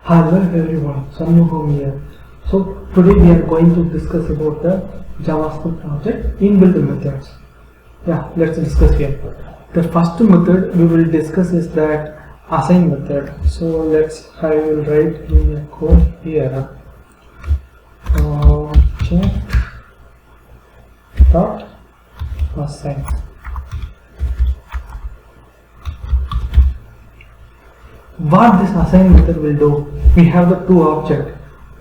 Hello everyone, Sanmukham here. So today we are going to discuss about the JavaScript object inbuilt methods. Yeah, let's discuss here. The first method we will discuss is that assign method. So I will write in a code here. Object dot assign. What this assign method will do, we have the two objects.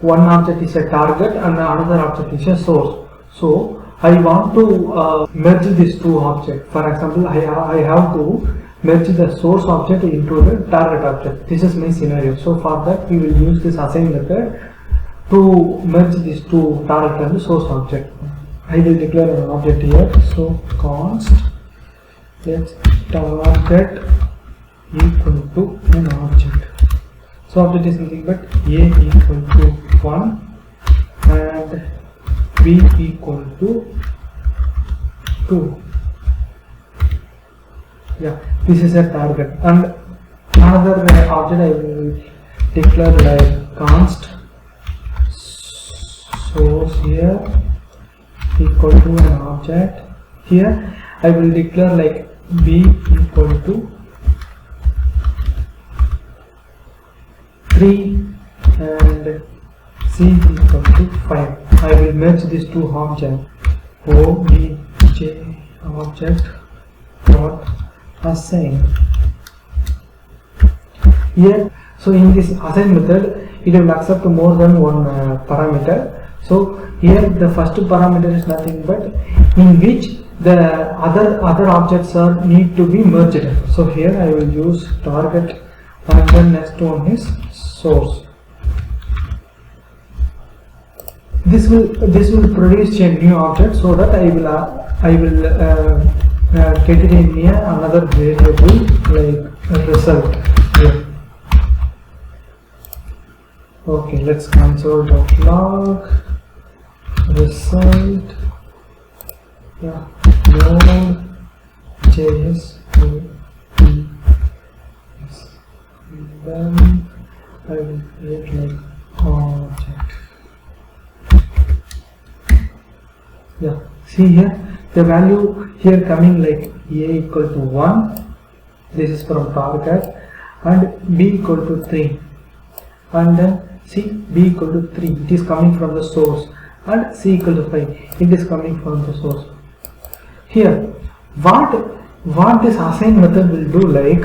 One object is a target and another object is a source. So I want to merge these two objects. For example, I have to merge the source object into the target object. This is my scenario. So for that we will use this assign method to merge these two target and the source object. I will declare an object here. So const let's target equal to an object. So object is nothing but a equal to 1 and b equal to 2. Yeah, this is a target. And another object I will declare like const source here equal to an object. Here I will declare like b equal to 3 and c equal to 5. I will merge these two objects. Obj object dot assign. Here, so in this assign method, it will accept more than one parameter. So here the first parameter is nothing but in which the other objects need to be merged. So here I will use target and then next one is source. This will produce a new object, so that I will get it in here another variable like result here. Okay, let's console.log result. Yeah, node js. Then I will create like object. Yeah, see here the value here coming like a equal to 1. This is from target, and b equal to 3, and then c b equal to 3. It is coming from the source, and c equal to 5. It is coming from the source. Here, what this assign method will do, like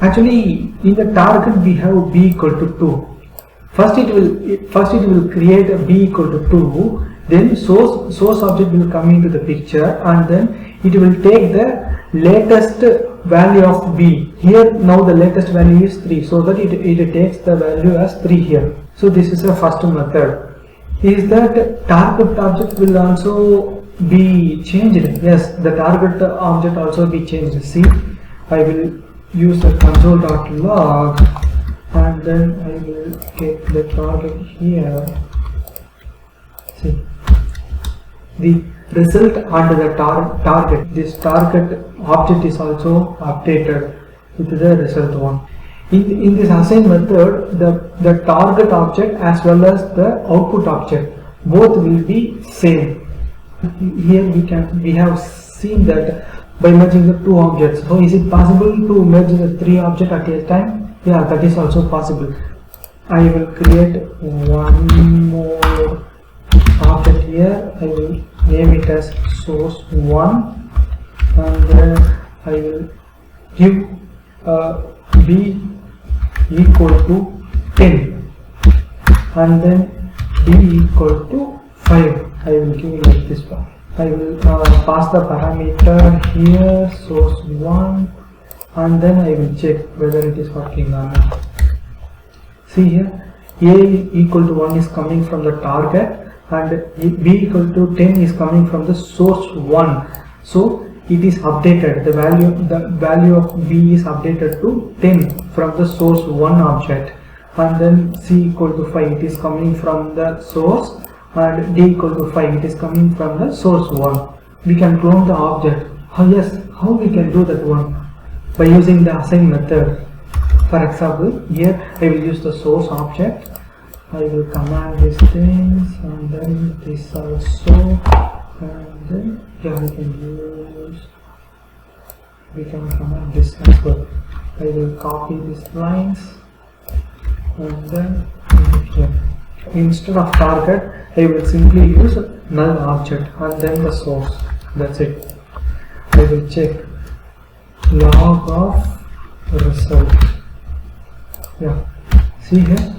actually in the target we have b equal to 2. First it will create a b equal to 2. Then source object will come into the picture, and then it will take the latest value of b. Here now the latest value is 3, so that it takes the value as 3 here. So this is the first method. Is that target object will also be changed? Yes, the target object also be changed. See, I will use the console.log and then I will get the target here. See, the result under the target, this target object is also updated with the result one. In this assign method, the target object as well as the output object both will be same. Here we have seen that by merging the two objects. So is it possible to merge the 3 objects at a time? Yeah, that is also possible. I will create one more object here. I will name it as source 1, and then I will give b equal to 10 and then b equal to 5. I will give it like this one. I will pass the parameter here source 1, and then I will check whether it is working or not. See here, a equal to 1 is coming from the target and b equal to 10 is coming from the source 1. So it is updated. The value of b is updated to 10 from the source 1 object, and then c equal to 5, it is coming from the source, and d equal to 5, it is coming from the source 1. We can clone the object. Yes, how we can do that one? By using the assign method. For example, here I will use the source object. I will command these things and then this also, and then yeah, we can command this as well. I will copy these lines and then here. Instead of target, I will simply use null object and then the source. That's it. I will check log of result. Yeah, see here,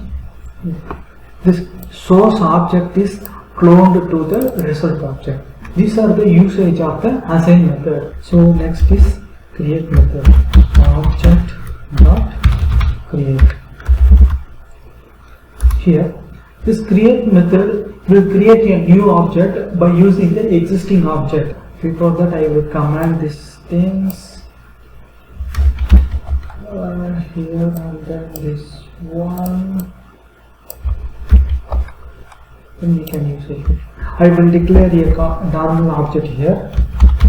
this source object is cloned to the result object. These are the usage of the assign method. So next is create method. Object dot create. Here, this create method will create a new object by using the existing object. Before that, I will command these things here and then this one. Then we can use it. I will declare a normal object here.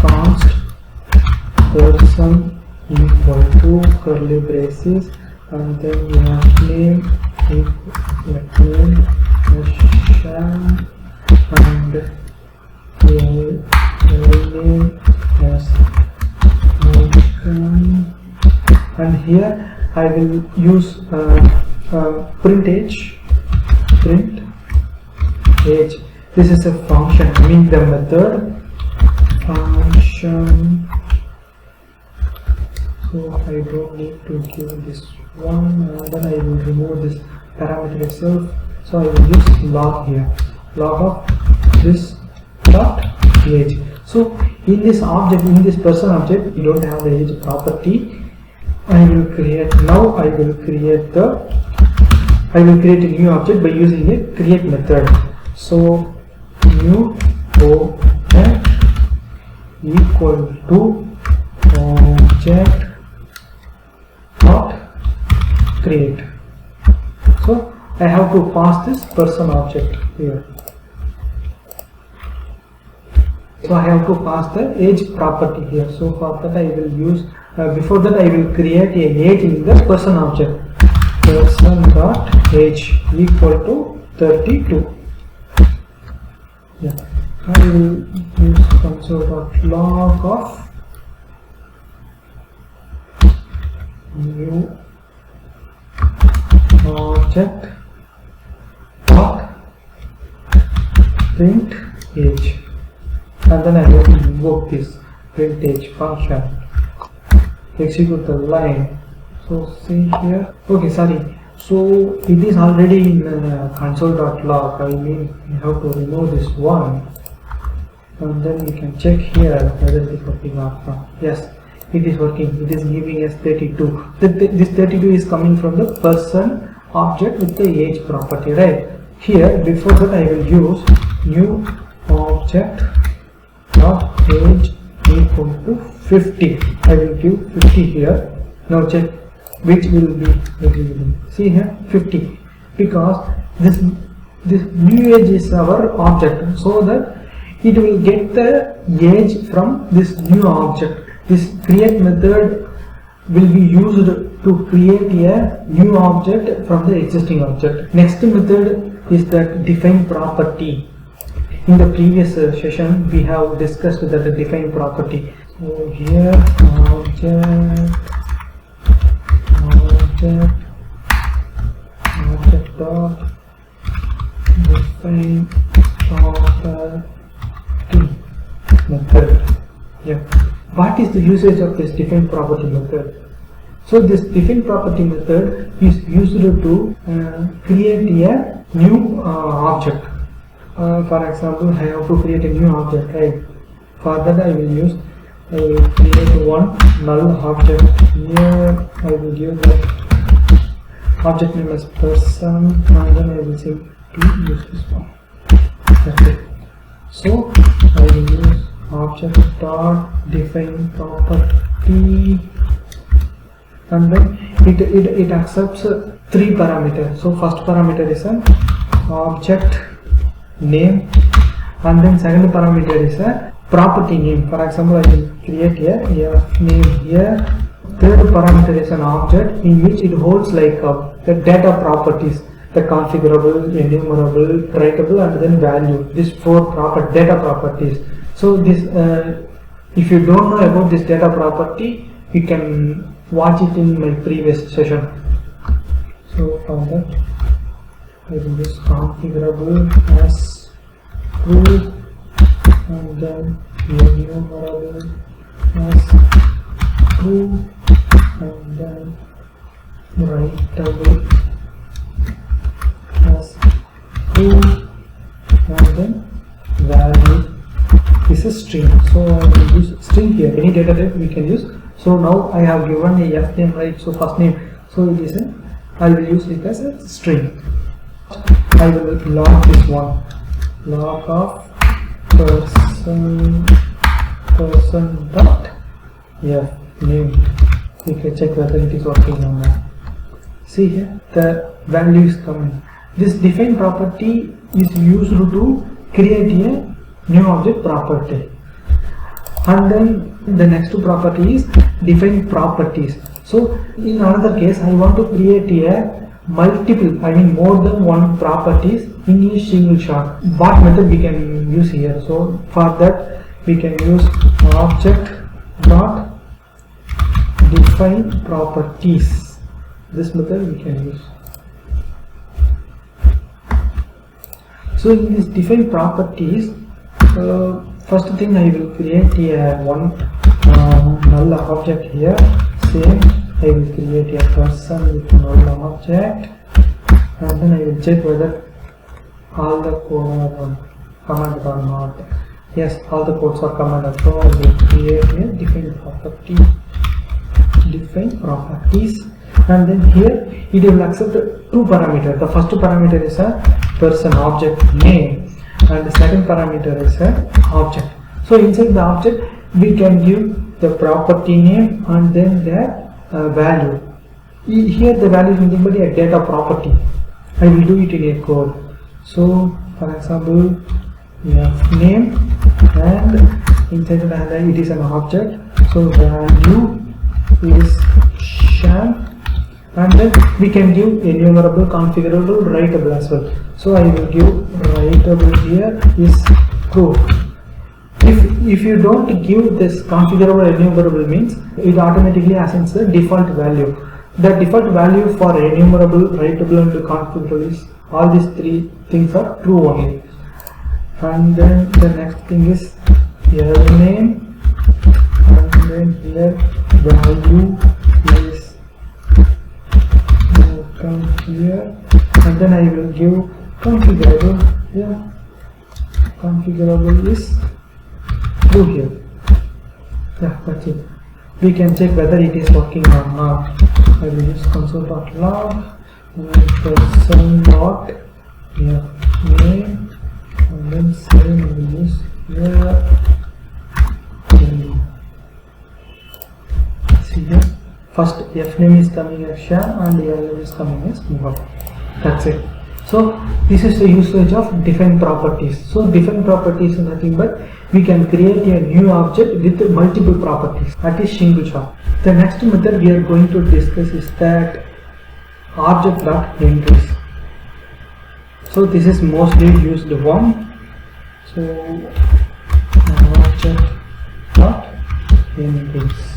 Const person equal to curly braces and then we have name equal and name as and here I will use print age. This is a function, I mean the method function. So I don't need to give this one, and then I will remove this parameter itself. So I will use log here, log of this dot age. So in this object, in this person object, you don't have the age property. I will create a new object by using a create method. So new object equal to object dot create. So I have to pass this person object here. So I have to pass the age property here. So for that I will use, before that I will create a age in the person object. Person dot age equal to 32. Yeah. I will use console.log of new object dot print age, and then I have to invoke this print age function. Execute the line. So see here. Okay, sorry. So it is already in console.log. I mean, you have to remove this one, and then we can check here whether it is working or not. Yes, it is working. It is giving us 32. This 32 is coming from the person object with the age property, right? Here, before that, I will use new object dot age equal to 50. I will give 50 here. Now check which will be available. See here 50, because this new age is our object, so that it will get the age from this new object. This create method will be used to create a new object from the existing object. Next method is the define property. In the previous session we have discussed that the define property. So here object dot define property method. Yeah. What is the usage of this define property method? So this define property method is used to create a new object. For example, I have to create a new object, right? For that I will create one null object. Here I will give the object name as person, and then I will say to use this one. That's it. So I will use object dot define property, and then it accepts 3 parameters. So first parameter is an object name, and then second parameter is a property name. For example, I will create a name here, third parameter is an object in which it holds like the data properties, the configurable, enumerable, writable, and then value. These four data properties. So this, if you don't know about this data property, you can watch it in my previous session. So for that, I will use configurable as true, and then enumerable as true, and then writable as true, and then value is a string. So I will use string here. Any data type we can use. So now I have given a f name, right? So first name. So it is I will use it as a string. I will log this one. Log of person dot f name. We can check whether it is working or not. See here, the value is coming. This define property is used to create a new object property. And then the next property is define properties. So in another case, I want to create a multiple, more than one properties in a single shot. What method we can use here? So for that we can use object dot define properties. This method we can use. So in this define properties, first thing I will create a one null object here. Same, I will create a person with null object, and then I will check whether all the code are commanded or not. Yes, all the codes are commanded. So I will create a define property, define properties, and then here it will accept two parameters. The first parameter is a person object name, and the second parameter is a object. So inside the object we can give the property name and then the value. Here the value is nothing but a data property. I will do it in a code. So for example, we have name, and inside the it is an object. So value is Shan, and then we can give enumerable, configurable, writable as well. So I will give writable here is true. If you don't give this configurable, enumerable means it automatically assigns the default value. The default value for enumerable, writable, and configurable is all these three things are true only. And then the next thing is here name, and then here value is come here, and then I will give configurable. Yeah, configurable is true here. Yeah, that's it. We can check whether it is working or not. I will use console.log and person dot name, and then same I will use here. See here, first f name is coming as Shan and the name is coming as Muhammad. That's it. So this is the usage of define properties. So define properties is nothing but we can create a new object with multiple properties. That is single shot. The next method we are going to discuss is that object.entries. So this is mostly used one. So object.entries.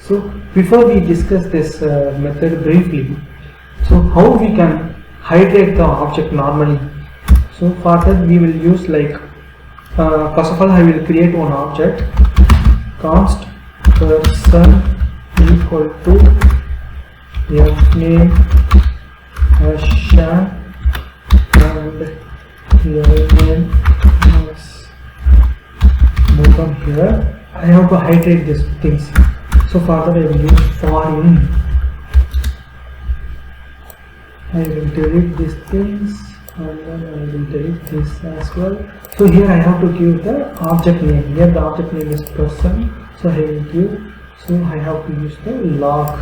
So before we discuss this method briefly, so how we can hydrate the object normally. So for that we will use like first of all I will create one object, const person equal to f name as Shan and your name as Mukam here. I have to hydrate these things. So for that I will use for in. I will delete these things, and then I will delete this as well. So here I have to give the object name. Here the object name is person. So I will give. So I have to use the log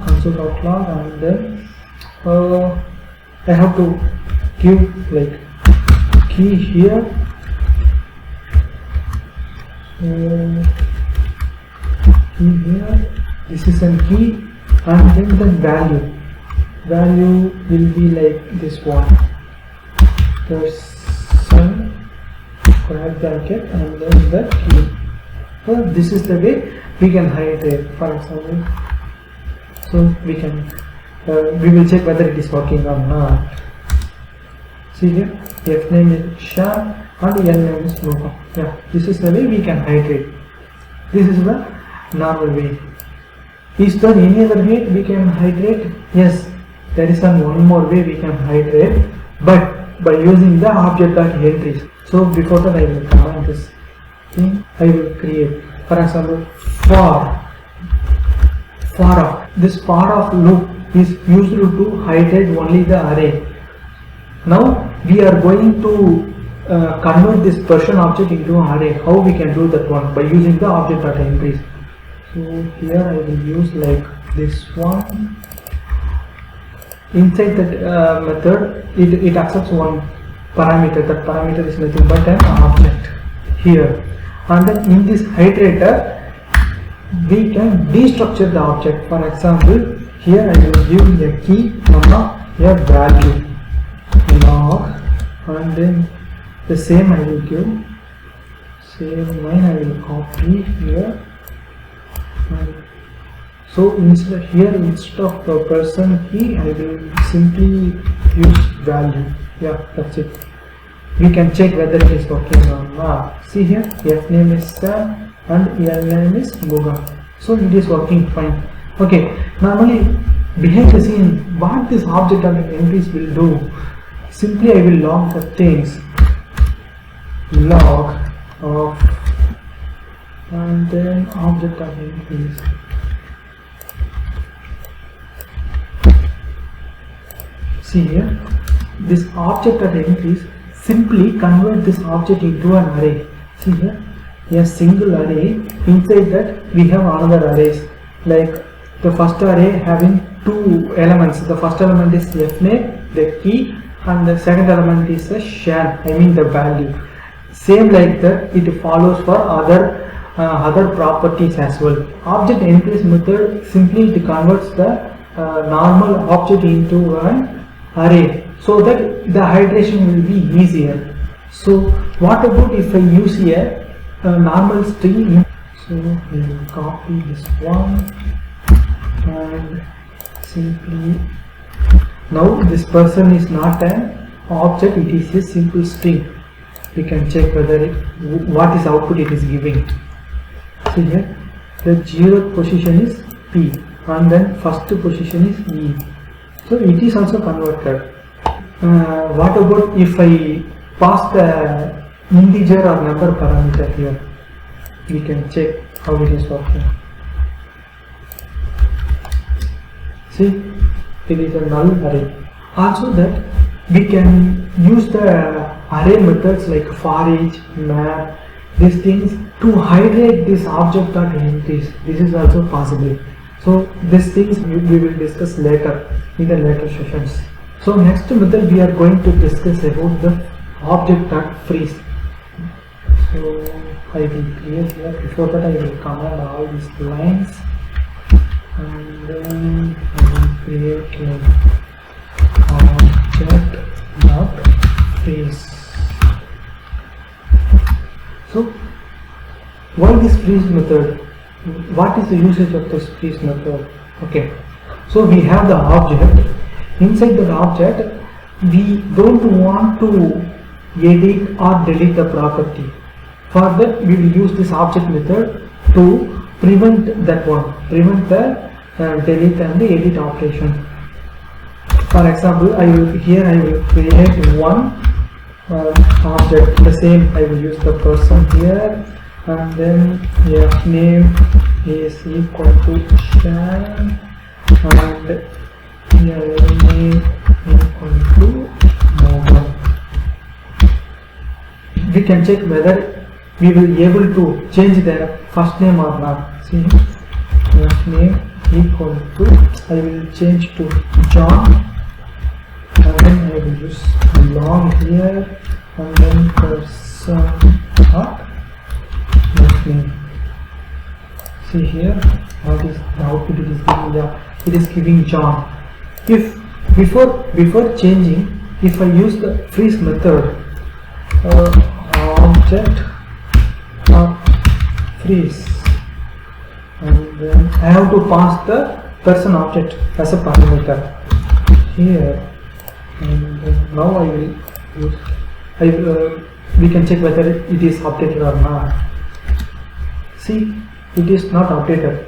console.log, and then I have to give like key here, key here, this is a key, and then the value will be like this one, person square bracket and then the key. So this is the way we can hide it, for example. So we can we will check whether it is working or not. See here, F name is Shan and L name is Logo. Yeah, this is the way we can hydrate. This is the normal way. Is there any other way we can hydrate? Yes, there is one more way we can hydrate, but by using the object.entries. So before that I will comment this thing. I will create, for example, for of. This for of loop is used to hydrate only the array. Now we are going to convert this person object into an array. How we can do that one? By using the object.entries. So here I will use like this one. Inside that method, it accepts one parameter. That parameter is nothing but an object here. And then in this hydrator, we can destructure the object. For example, here I will give a key, a value, log, and then the same I will give, same line I will copy here. And so instead of the person key, I will simply use value. Yeah, that's it. We can check whether it is working or not. See here, F name is Sam and L name is Muga. So it is working fine. Okay, normally behind the scene, what this object.entries will do, simply I will log the things, log of, and then object.entries. See here, this object.entries simply convert this object into an array. See here, a single array. Inside that we have another arrays, like the first array having two elements. The first element is F name, the key, and the second element is the shan, I mean the value. Same like that it follows for other properties as well. Object.entries method simply it converts the normal object into an array, so that the hydration will be easier. So what about if I use here a normal string? So I will copy this one and simply, now this person is not an object, it is a simple string. We can check whether what is output it is giving. See here, the 0th position is P and then first position is E. So it is also converted. What about if I pass the integer or number parameter here? We can check how it is working. See, it is a null array. Also that we can use the array methods like for each, map, these things to hydrate this object.entries. This is also possible. So these things we will discuss later in the later sessions. So next method we are going to discuss about the object.freeze. So I will create here. Before that I will command all these lines and then I will create object.freeze. So why this freeze method? What is the usage of this freeze method? Okay, so we have the object. Inside the object we don't want to edit or delete the property. For that we will use this object method to prevent that one, prevent the delete and the edit operation. For example, I will create one object. The same I will use the person here, and then F name is equal to Shan and L name equal to Moga. We can check whether we will be able to change the first name or not. See, first name equal to, I will change to John, and then I will use long here, and then person dot name. See here, what is the output it is giving? It is giving John. If before changing, if I use the freeze method, object freeze, and then I have to pass the person object as a parameter here, and now I will use. We can check whether it is updated or not. See, it is not updated.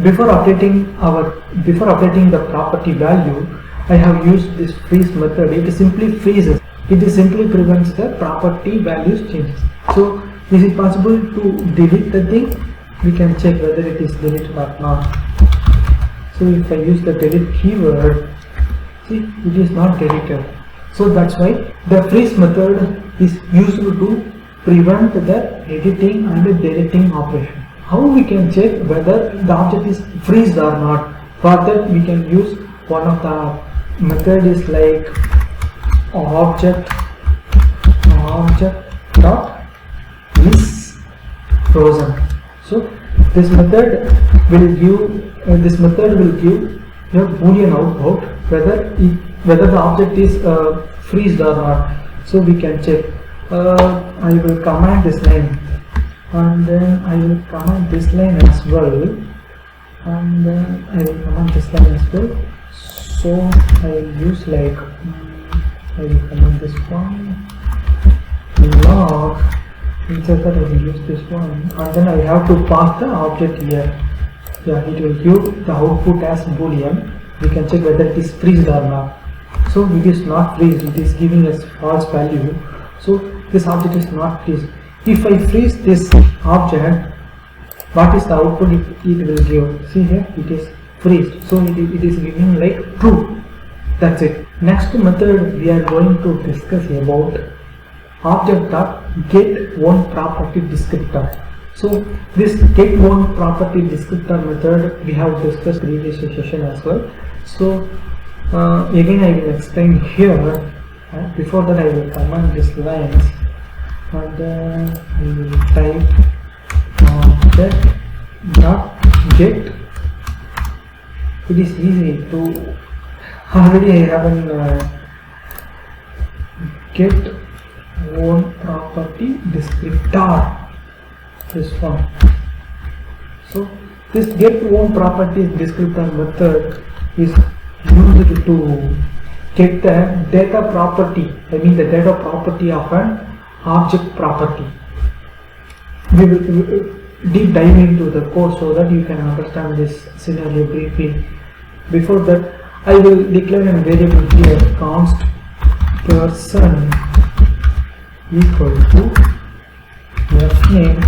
Before updating the property value, I have used this freeze method. It simply freezes. It simply prevents the property values changes. So, is it possible to delete the thing? We can check whether it is deleted or not. So, if I use the delete keyword, see, it is not deleted. So that's why the freeze method is used to prevent the editing and deleting operation. How we can check whether the object is freezed or not? For that we can use one of the method is like object dot is frozen. So this method will give a boolean output whether the object is freezed or not. So we can check. I will command this line, and then I will command this line as well, and then I will command this line as well. So I will use like I will command this one log. Instead that I will use this one, and then I have to pass the object here. Yeah, it will give the output as boolean. We can check whether it is freezed or not. So it is not freezed, it is giving us false value. So this object is not freezed. If I freeze this object, what is the output it will give? See here, it is freezed. So it is giving like true. That's it. Next method we are going to discuss about object.getOneProperty descriptor. So this getOneProperty descriptor method we have discussed previous session as well. So again I will explain here. Before that I will command these lines, and then I will type object.get. It is easy to already I have an getOneProperty descriptor. This one. So this getOneProperty descriptor method is used to get the data property, I mean the data property of an object property. We will deep dive into the code so that you can understand this scenario briefly. Before that, I will declare a variable here, const person equal to name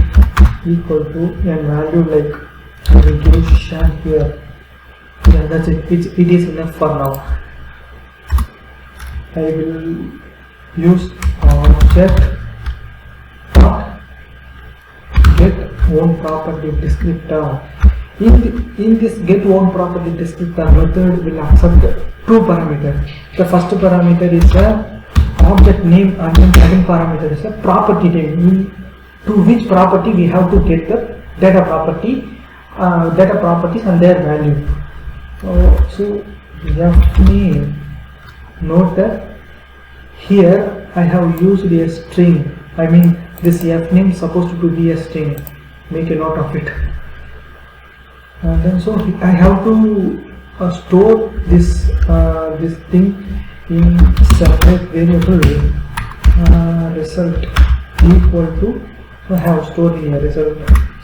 equal to a value like I will give Shan here. Yeah, that's it. It is enough for now. I will use object getOneProperty descriptor. In this getOneProperty descriptor method will accept two parameters. The first parameter is a object name, and then second parameter is a property name. To which property we have to get the data properties and their value. So name. Note that here I have used a string. I mean this name is supposed to be a string. Make a note of it. And then so I have to store this thing in separate variable result equal to. So I have stored in a result.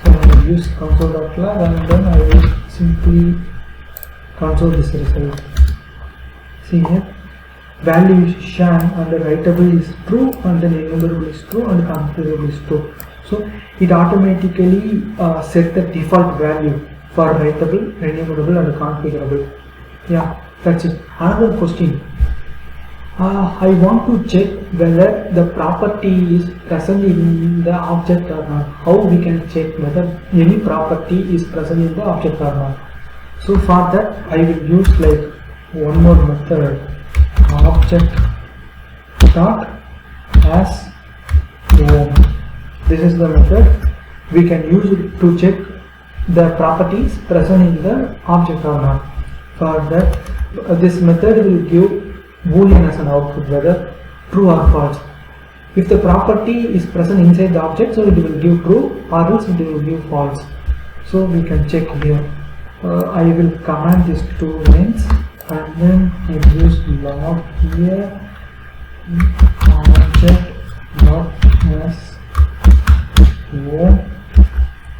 So I will use console.log, and then I will simply console this result. See here, value is Shan, and the writable is true, and then enumerable is true, and configurable is true. So it automatically set the default value for writable, enumerable, and configurable. Yeah, that's it. Another question. I want to check whether the property is present in the object or not. How we can check whether any property is present in the object or not? So for that I will use like one more method, object dot as home. This is the method. we can use it to check the properties present in the object or not. For that, this method will give boolean as an output, whether true or false. If the property is present inside the object, so it will give true, or else it will give false. So we can check here. I will command these two lines and then I use log here object not as one.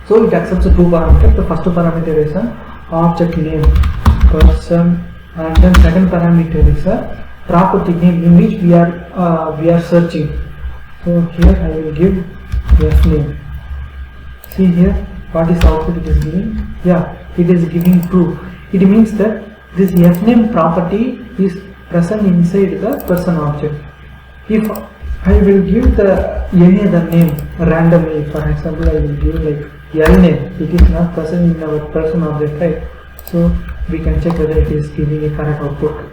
So it accepts the two parameters. The first parameter is an object name person, and then second parameter is a property name in which we are searching. So here I will give yes name. See here what is the output it is giving? Yeah, it is giving true. It means that this yes name property is present inside the person object. If I will give the any other name randomly, for example, I will give like L name, it is not present in our person object, right? So we can check whether it is giving a correct output.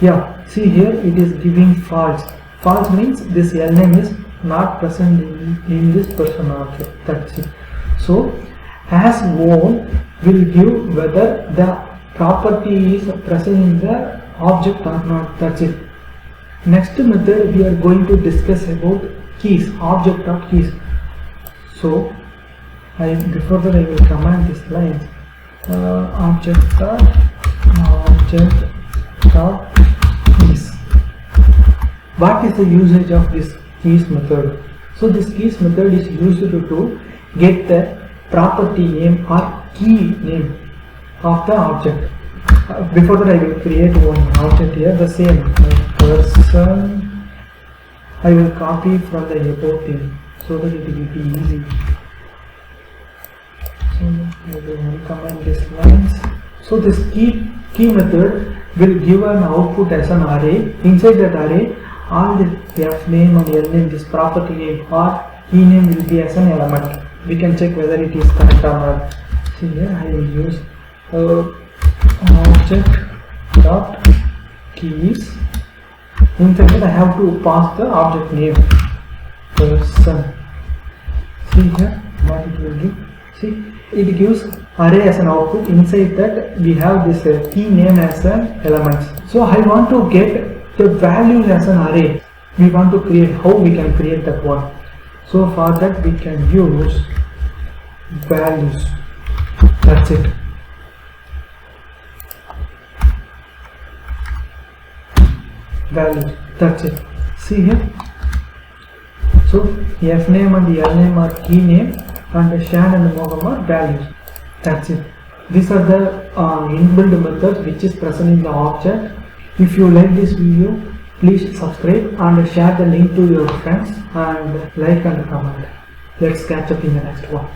Yeah, see here it is giving false. False means this L name is not present in this person object. That's it. So as one will give whether the property is present in the object or not. That's it. Next method we are going to discuss about keys, object of keys. So before that I will command this line object of keys. What is the usage of this keys method? So this keys method is used to get the property name or key name of the object. Before that I will create one object here, the same person. I will copy from the about thing so that it will be easy. So I will command this lines. So this key method will give an output as an array. Inside that array, all the f name and l name, this property name or key name will be as an element. We can check whether it is correct or not. See here I will use object dot keys. Inside that I have to pass the object name person. See here what it will give. See, it gives array as an output. Inside that we have this key name as an element. So I want to get the values as an array. We want to create, how we can create that one. So for that we can use values. That's it. Values. That's it. See here. So f name and l name are key name and Shan and Mogam are values. That's it. These are the inbuilt methods which is present in the object. If you like this video, please subscribe and share the link to your friends and like and comment. Let's catch up in the next one.